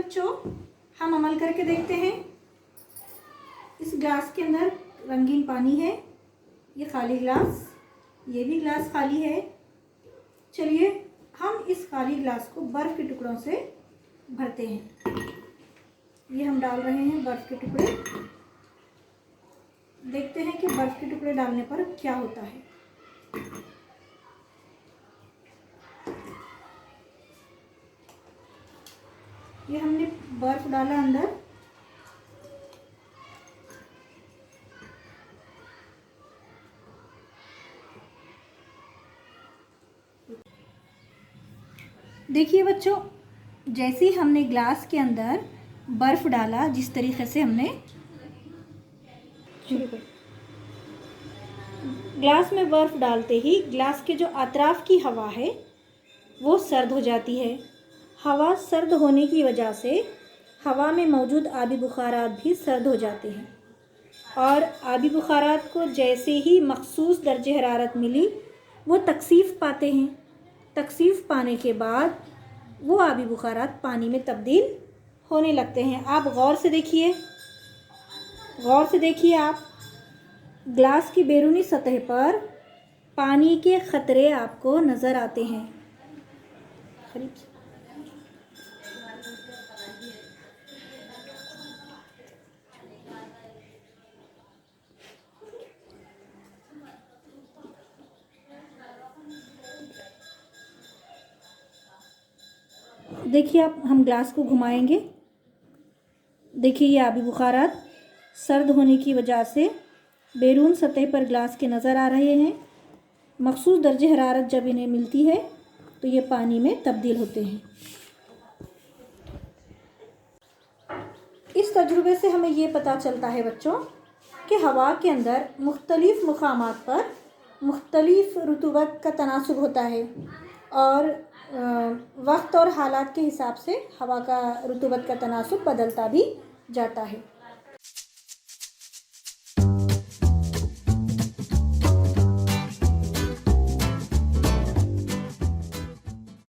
बच्चों, हम अमल करके देखते हैं। इस ग्लास के अंदर रंगीन पानी है, ये खाली ग्लास, ये भी ग्लास खाली है। चलिए हम इस खाली ग्लास को बर्फ़ के टुकड़ों से भरते हैं। ये हम डाल रहे हैं बर्फ़ के टुकड़े। देखते हैं कि बर्फ़ के टुकड़े डालने पर क्या होता है। ये हमने बर्फ़ डाला अंदर। देखिए बच्चों, जैसे ही हमने ग्लास के अंदर बर्फ़ डाला, जिस तरीके से हमने ग्लास में बर्फ़ डालते ही ग्लास के जो अतराफ़ की हवा है वो सर्द हो जाती है। हवा सर्द होने की वजह से हवा में मौजूद आबी बुखारात भी सर्द हो जाते हैं और आबी बुखारात को जैसे ही मखसूस दर्जे हरारत मिली वो तकसीफ़ पाते हैं। तकसीफ़ पाने के बाद वो आबी बुखारात पानी में तब्दील होने लगते हैं। आप गौर से देखिए, आप ग्लास की बैरूनी सतह पर पानी के ख़तरे आपको नज़र आते हैं। देखिए आप, हम ग्लास को घुमाएंगे। देखिए ये आबी बुखारात सर्द होने की वजह से बैरून सतह पर ग्लास के नज़र आ रहे हैं। मखसूस दर्जे हरारत जब इन्हें मिलती है तो ये पानी में तब्दील होते हैं। इस तजुर्बे से हमें ये पता चलता है बच्चों कि हवा के अंदर मुख्तलिफ़ मुकामात पर मुख्तलिफ़ रुतूबत का तनासुब होता है और वक्त और हालात के हिसाब से हवा का रुतूबत का तनासुब बदलता भी जाता है।